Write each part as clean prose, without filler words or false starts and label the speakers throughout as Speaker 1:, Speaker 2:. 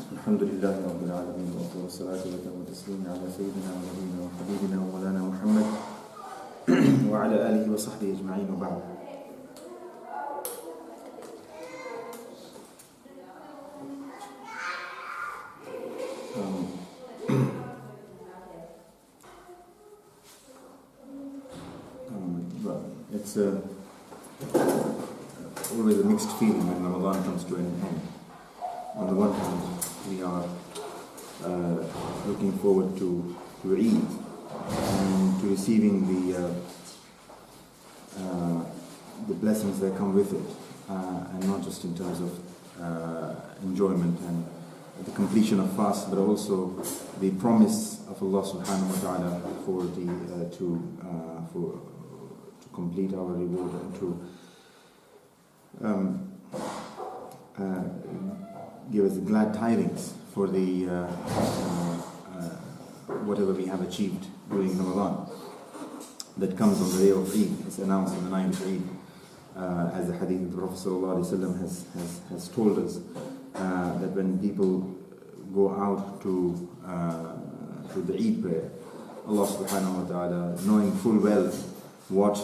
Speaker 1: الحمد لله رب العالمين والصلاة والتسليم على سيدنا ونبينا وحبيبنا ومولانا محمد وعلى آله وصحبه أجمعين وبعد. It's always a mixed feeling when Ramadan comes to an end. On the one hand, we are looking forward to Eid and to receiving the blessings that come with it, and not just in terms of enjoyment and the completion of fast, but also the promise of Allah subhanahu wa ta'ala to complete our reward and to give us the glad tidings for the whatever we have achieved during Ramadan that comes on the day of Eid. It's announced on the night of Eid, as the hadith of the Prophet ﷺ has told us, that when people go out to the Eid prayer, Allah subhanahu wa ta'ala, knowing full well what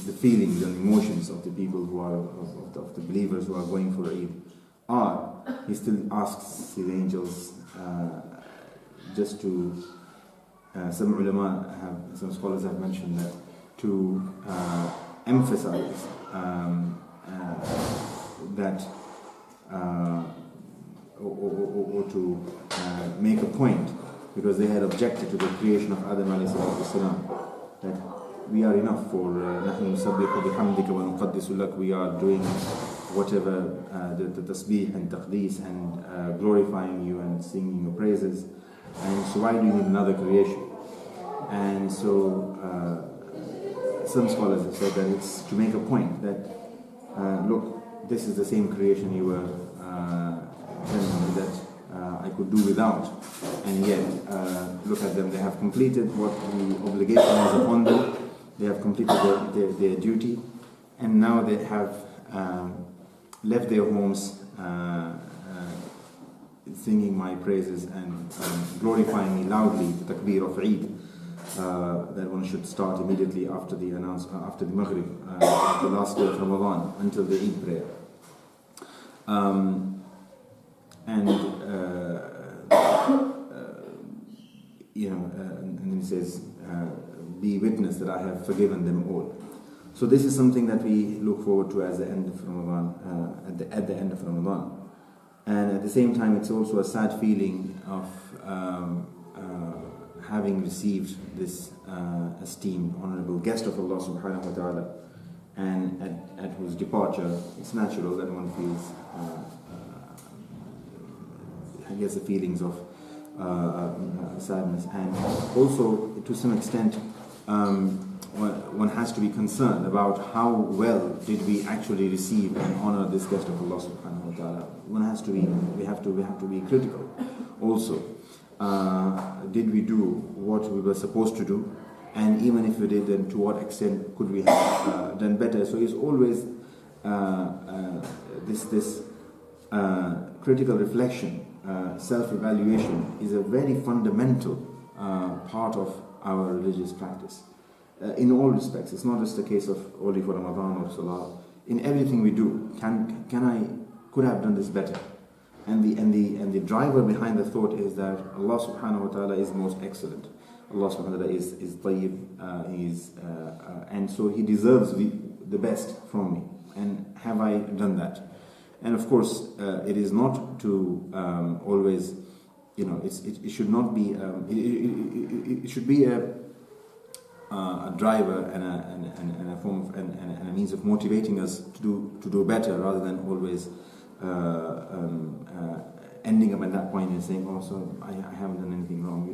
Speaker 1: the feelings and emotions of the people who are of the believers who are going for Eid are, He still asks the angels just to some scholars have mentioned that to emphasize that or to make a point, because they had objected to the creation of Adam alayhi salatu wasalam, that we are enough for نحن نسبح بحمدك ونقدس لك. We are doing whatever the tasbih and taqdees and glorifying you and singing your praises, and so why do you need another creation? And so some scholars have said that it's to make a point that look, this is the same creation you were telling me that I could do without, and yet look at them, they have completed what the obligation was upon them, they have completed their duty, and now they have left their homes singing my praises and glorifying me loudly, the takbir of Eid that one should start immediately after the Maghrib, the last day of Ramadan, until the Eid prayer. And then he says, be witness that I have forgiven them all. So this is something that we look forward to as the end of Ramadan, at the end of Ramadan. And at the same time, it's also a sad feeling of having received this esteemed, honorable guest of Allah subhanahu wa ta'ala, and at whose departure, it's natural that one feels the feelings of sadness, and also to some extent one has to be concerned about how well did we actually receive and honor this guest of Allah subhanahu wa ta'ala. We have to be critical also. Did we do what we were supposed to do? And even if we did, then to what extent could we have done better? So it's always this critical reflection, self-evaluation is a very fundamental part of our religious practice. In all respects, it's not just a case of only for Ramadan or Salah. In everything we do, could I have done this better? And the driver behind the thought is that Allah subhanahu wa ta'ala is most excellent. Allah subhanahu wa ta'ala is tayyib, and so He deserves the best from me. And have I done that? And of course, it is not to always, it should not be. It should be a driver and a form of and a means of motivating us to do better, rather than always ending up at that point and saying, "Oh, so I haven't done anything wrong."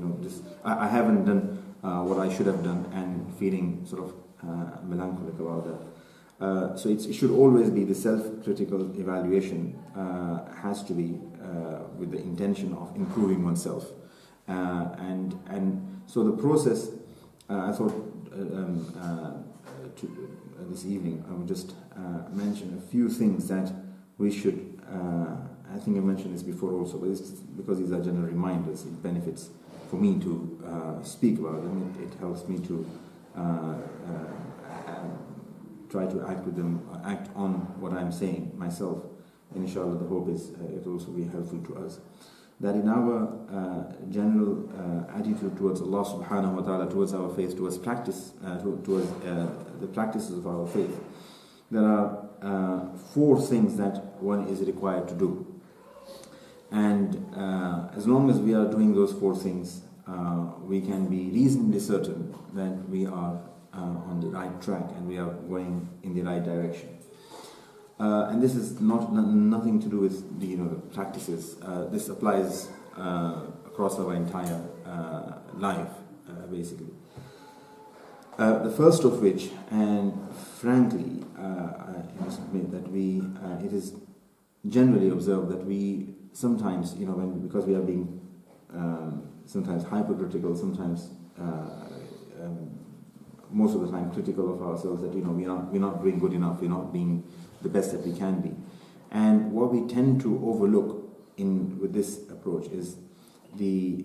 Speaker 1: I haven't done what I should have done, and feeling sort of melancholic about that. So it should always be the self-critical evaluation has to be with the intention of improving oneself, and so the process. I thought this evening I would just mention a few things that we should I think I mentioned this before also, but it's because these are general reminders. It benefits for me to speak about them. It helps me to try to act with them, act on what I'm saying myself. And inshallah, the hope is it will also be helpful to us. That in our general attitude towards Allah subhanahu wa ta'ala, towards our faith, towards practice, towards the practices of our faith, there are 4 things that one is required to do. And as long as we are doing those 4 things, we can be reasonably certain that we are on the right track and we are going in the right direction. And this is nothing to do with the practices. This applies across our entire life, basically. The first of which, and frankly, I must admit that it is generally observed that we sometimes, because we are being sometimes hypercritical, sometimes most of the time critical of ourselves, that we're not doing good enough, we're not being the best that we can be. And what we tend to overlook with this approach is the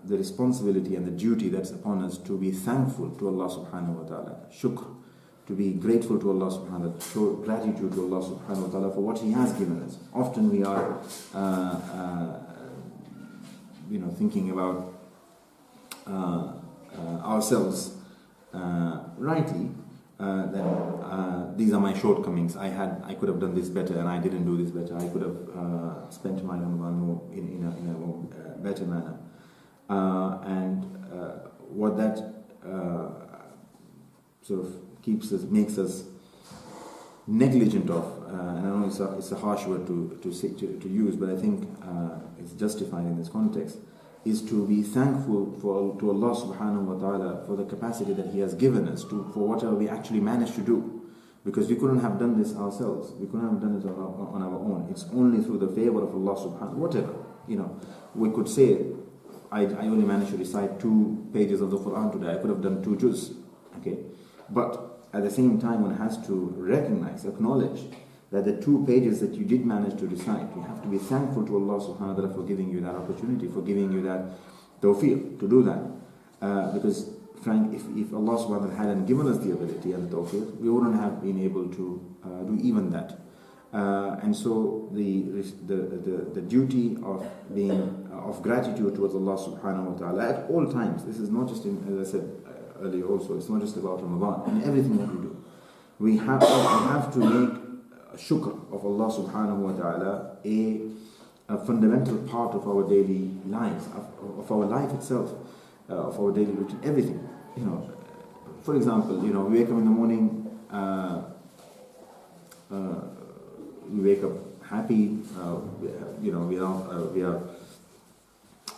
Speaker 1: responsibility and the duty that's upon us to be thankful to Allah subhanahu wa ta'ala, shukr, to be grateful to Allah subhanahu wa ta'ala, show gratitude to Allah subhanahu wa ta'ala for what He has given us. Often we are thinking about ourselves rightly, that these are my shortcomings. I could have done this better, and I didn't do this better. I could have spent my Ramadan in a more better manner. And what that sort of makes us negligent of, and I know it's a harsh word to use, but I think it's justified in this context, is to be thankful to Allah subhanahu wa ta'ala for the capacity that He has given us for whatever we actually managed to do. Because we couldn't have done this ourselves. We couldn't have done it on our own. It's only through the favor of Allah subhanahu wa ta'ala. Whatever. We could say, I only managed to recite 2 pages of the Quran today. I could have done 2 juz. Okay? But at the same time, one has to recognize, acknowledge that the 2 pages that you did manage to recite, you have to be thankful to Allah subhanahu wa ta'ala for giving you that opportunity, for giving you that tawfiq to do that. Because, Frank, if Allah subhanahu wa ta'ala hadn't given us the ability and the tawfiq, we wouldn't have been able to do even that. And so the duty of gratitude towards Allah subhanahu wa ta'ala at all times, this is not just as I said earlier also, it's not just about Ramadan, in everything that we do. We have to make shukr of Allah subhanahu wa ta'ala a fundamental part of our daily lives, of our life itself, of our daily routine, everything. For example, we wake up in the morning, we wake up happy, we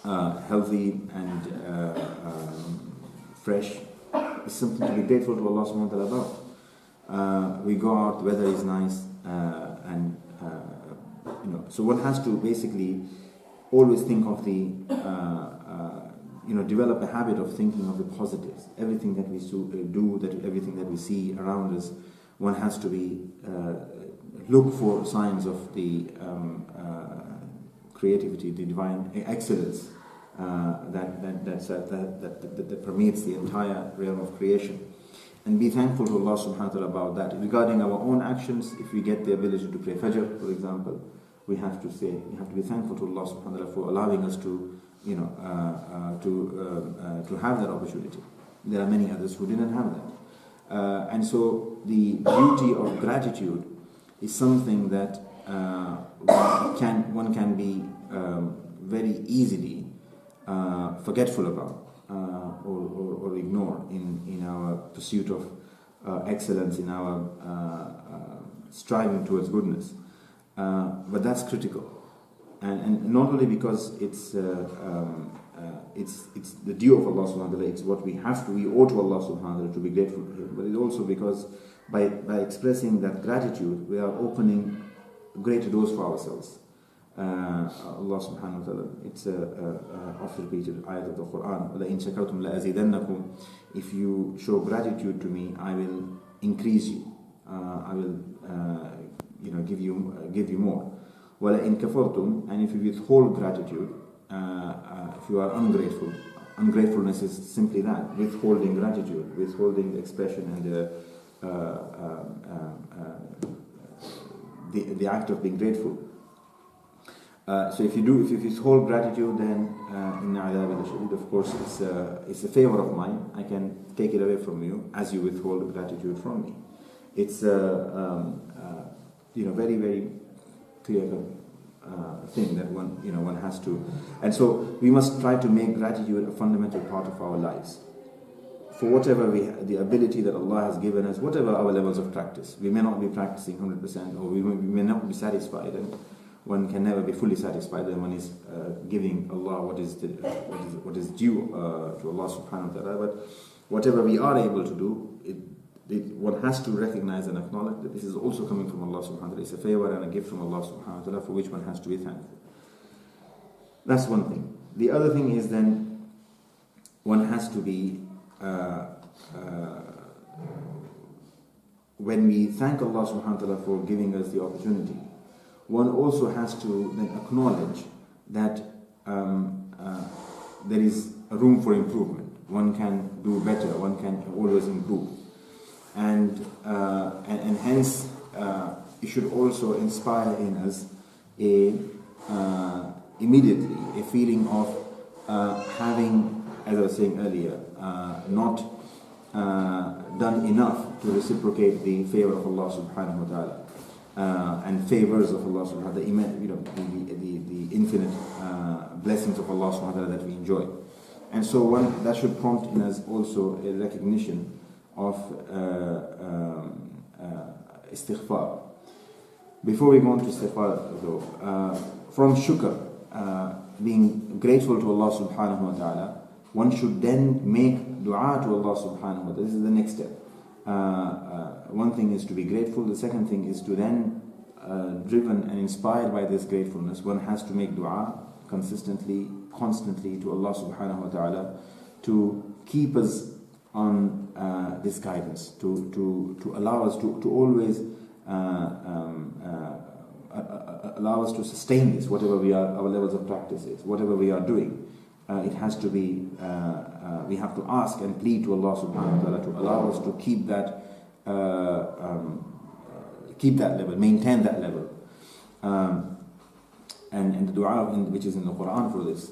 Speaker 1: are healthy and fresh. It's something to be grateful to Allah subhanahu wa ta'ala about. We go out, the weather is nice, and so one has to basically always think of develop a habit of thinking of the positives. Everything that we do, everything that we see around us, one has to be look for signs of the creativity, the divine excellence that permeates the entire realm of creation. And be thankful to Allah subhanahu wa ta'ala about that. Regarding our own actions, if we get the ability to pray Fajr, for example, we have to be thankful to Allah subhanahu wa ta'ala for allowing us to have that opportunity. There are many others who didn't have that. And so the duty of gratitude is something that one can be very easily forgetful about. Or ignore in our pursuit of excellence, in our striving towards goodness. But that's critical, and not only because it's the due of Allah subhanahu wa ta'ala, it's what we owe to Allah subhanahu wa ta'ala to be grateful to Him, but it's also because by expressing that gratitude, we are opening greater doors for ourselves. Allah subhanahu wa ta'ala, it's often repeated ayat of the Quran, وَلَئِن شَكَرْتُمْ لَأَزِيدَنَّكُمْ. If you show gratitude to me, I will increase you. I will give you more. وَلَئِن كَفَرْتُمْ, and if you withhold gratitude, if you are ungrateful. Ungratefulness is simply that, withholding gratitude, withholding the expression and the act of being grateful. So if you withhold gratitude, then in adab al-shadid, of course, it's a favor of mine. I can take it away from you as you withhold gratitude from me. It's very, very clear thing that one has to, and so we must try to make gratitude a fundamental part of our lives. For whatever the ability that Allah has given us, whatever our levels of practice, we may not be practicing 100%, or we may not be satisfied, and one can never be fully satisfied when one is giving Allah what is due to Allah subhanahu wa ta'ala. But whatever we are able to do, one has to recognize and acknowledge that this is also coming from Allah subhanahu wa ta'ala. It's a favor and a gift from Allah subhanahu wa ta'ala for which one has to be thankful. That's one thing. The other thing is then one has to be when we thank Allah subhanahu wa ta'ala for giving us the opportunity, one also has to then acknowledge that there is a room for improvement. One can do better, one can always improve. And hence it should also inspire in us immediately a feeling of having, as I was saying earlier, not done enough to reciprocate the favor of Allah subhanahu wa ta'ala and favors of Allah subhanahu wa ta'ala, the infinite blessings of Allah subhanahu wa ta'ala that we enjoy. And so that should prompt in us also a recognition of istighfar. Before we go on to istighfar though, from shukr, being grateful to Allah subhanahu wa ta'ala, one should then make dua to Allah subhanahu wa ta'ala. This is the next step. One thing is to be grateful. The second thing is to then, driven and inspired by this gratefulness, one has to make dua consistently, constantly to Allah subhanahu wa ta'ala to keep us on this guidance, to allow us to always allow us to sustain this, whatever our levels of practice is, whatever we are doing. It has to be, we have to ask and plead to Allah subhanahu wa ta'ala to allow us to keep that level, maintain that level. And the dua which is in the Quran for this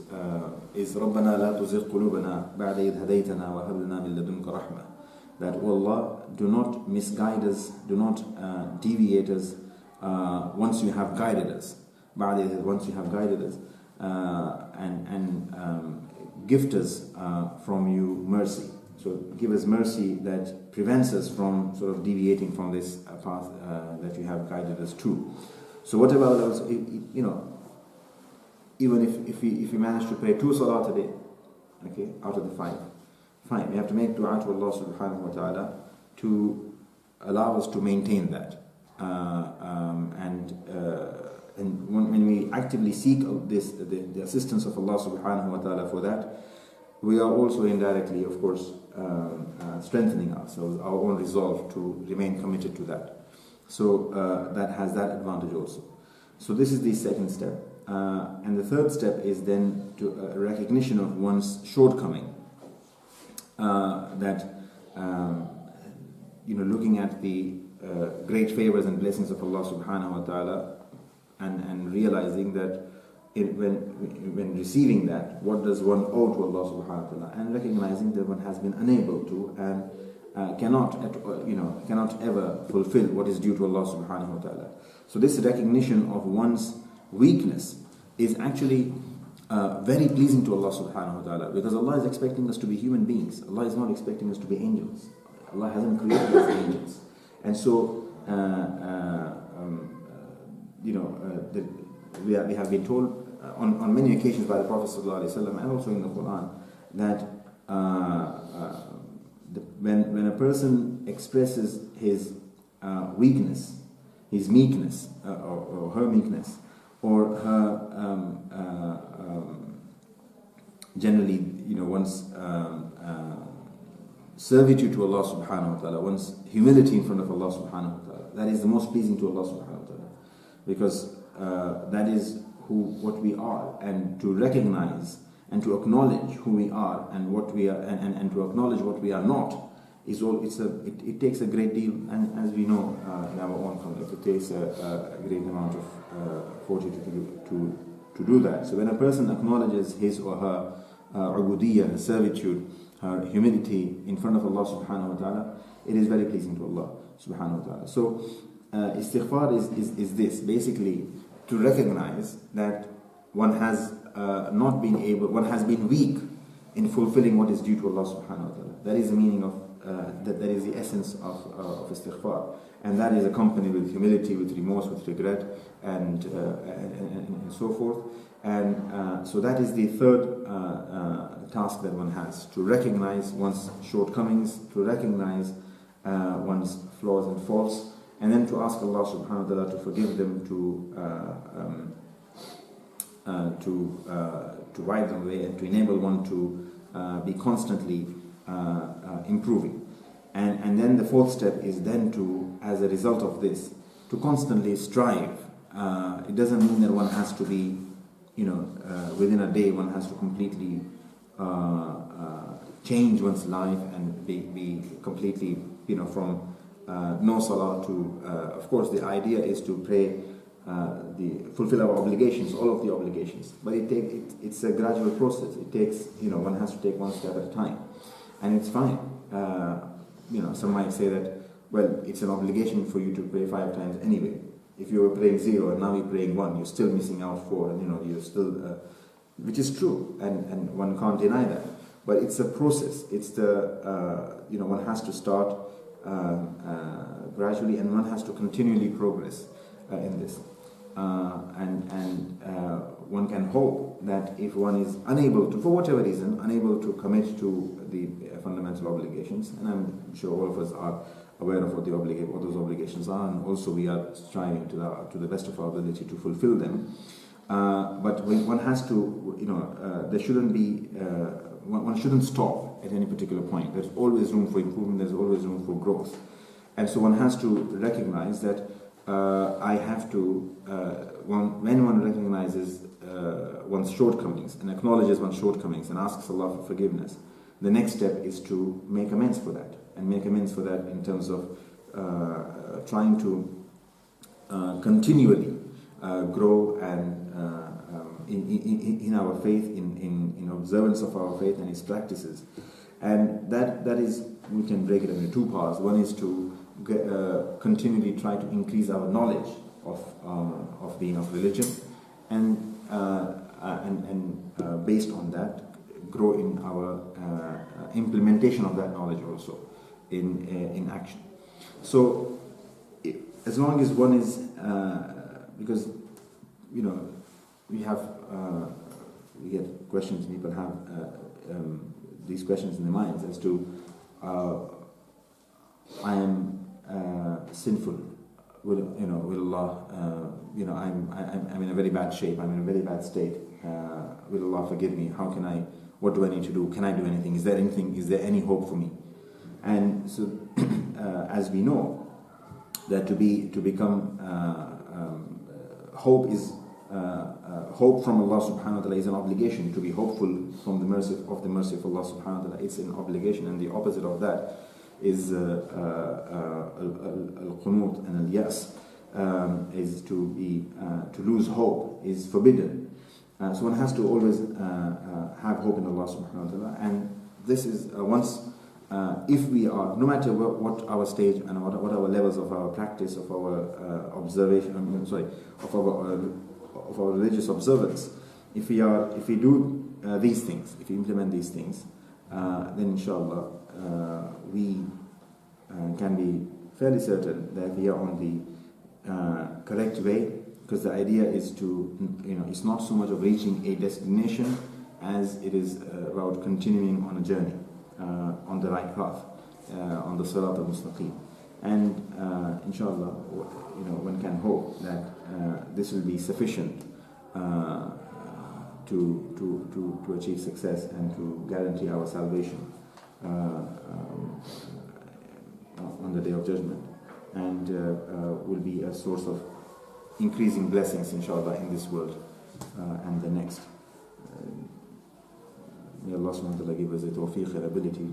Speaker 1: is رَبَّنَا لَا تُزِغْ قُلُوبَنَا بَعْدَ إِذْ هَدَيْتَنَا وَهَبْ لَنَا مِن لَدُنْكَ رَحْمَةً. That, O Allah, do not misguide us, do not deviate us once you have guided us. Once you have guided us, and gift us from you mercy. So give us mercy that prevents us from sort of deviating from this path that you have guided us to. So whatever else, even if we manage to pray 2 salat a day, okay, out of the 5, fine. We have to make dua to Allah subhanahu wa ta'ala to allow us to maintain that. And when we actively seek the assistance of Allah subhanahu wa ta'ala for that, we are also indirectly, of course, strengthening ourselves, our own resolve to remain committed to that. So that has that advantage also. So this is the second step. And the third step is then to a recognition of one's shortcoming. That looking at the great favors and blessings of Allah subhanahu wa ta'ala, and realizing that when receiving that, what does one owe to Allah subhanahu wa ta'ala, and recognizing that one has been unable to and cannot ever fulfill what is due to Allah subhanahu wa ta'ala. So this recognition of one's weakness is actually very pleasing to Allah subhanahu wa ta'ala, because Allah is expecting us to be human beings. Allah is not expecting us to be angels. Allah hasn't created us angels. And so we have been told on many occasions by the Prophet ﷺ and also in the Quran that when a person expresses his weakness, his meekness, or her meekness, or her generally, one's servitude to Allah subhanahu wa ta'ala, one's humility in front of Allah subhanahu wa ta'ala, that is the most pleasing to Allah subhanahu wa ta'ala. Because that is what we are, and to recognize and to acknowledge who we are and what we are, and to acknowledge what we are not, is all. It takes a great deal, and as we know in our own context, it takes a great amount of fortitude to do that. So when a person acknowledges his or her ubudiyyah, her servitude, her humility in front of Allah subhanahu wa ta'ala, it is very pleasing to Allah subhanahu wa ta'ala. So istighfar is this, basically to recognize that one has one has been weak in fulfilling what is due to Allah subhanahu wa ta'ala. That is the meaning of that is the essence of istighfar, and that is accompanied with humility, with remorse, with regret, and so forth. And so that is the third task that one has, to recognize one's shortcomings, to recognize one's flaws and faults, and then to ask Allah subhanahu wa ta'ala to forgive them, to wipe them away, and to enable one to be constantly improving. And then the fourth step is then to, as a result of this, to constantly strive. It doesn't mean that one has to be, within a day one has to completely change one's life and be completely, from no salah to, of course the idea is to pray, fulfill our obligations, all of the obligations, but it's a gradual process. It takes, one has to take one step at a time, and it's fine. Some might say that, well, it's an obligation for you to pray 5 times anyway. If you were praying 0 and now you're praying 1, you're still missing out 4, and you're still, which is true, and one can't deny that. But it's a process. It's one has to start gradually, and one has to continually progress in this. One can hope that if one is unable to, for whatever reason, unable to commit to the fundamental obligations, and I'm sure all of us are aware of what those obligations are, and also we are striving to the best of our ability to fulfill them. But one has to, there shouldn't be, one shouldn't stop at any particular point. There's always room for improvement. There's always room for growth, and so one has to recognize that I have to. When one recognizes one's shortcomings and acknowledges one's shortcomings and asks Allah for forgiveness, the next step is to make amends for that, and make amends for that in terms of trying to continually grow and in our faith, in observance of our faith and its practices. And that is, we can break it into 2 parts. One is to continually try to increase our knowledge of religion, and based on that, grow in our implementation of that knowledge also in action. So as long as one is, because we get questions, people have these questions in their minds as to I am sinful, will Allah, I'm in a very bad shape, I'm in a very bad state, will Allah forgive me? What do I need to do? Can I do anything? Is there any hope for me? And so as we know, that to become hope is hope from Allah subhanahu wa ta'ala is an obligation. To be hopeful from the mercy of Allah subhanahu wa ta'ala, it's an obligation, and the opposite of that is al-qunut and al-yas, is to lose hope, is forbidden. So one has to always have hope in Allah subhanahu wa ta'ala, and this is if we are, no matter what our stage and what our levels of our practice, of our observation, of our religious observance, if we do these things, if we implement these things, then inshallah we can be fairly certain that we are on the correct way, because the idea is to, it's not so much of reaching a destination as it is about continuing on a journey on the right path, on the Sirat al-Mustaqim. And inshallah, one can hope that this will be sufficient to achieve success and to guarantee our salvation on the Day of Judgment, and will be a source of increasing blessings, inshallah, in this world and the next. May Allah subhanahu wa ta'ala give us the tawfiq and ability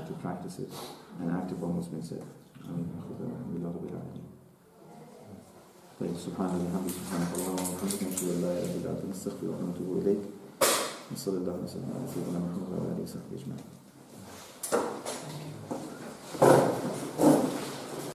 Speaker 1: to practice it and act upon what's been said. Amin. طيب سبحان الله وبحمده سبحانك اللهم وبحمدك نشهد ان لا اله الا انت نستغفرك ونتوب اليك وصلى الله وسلم على سيدنا محمد وعلى اله وصحبه اجمعين.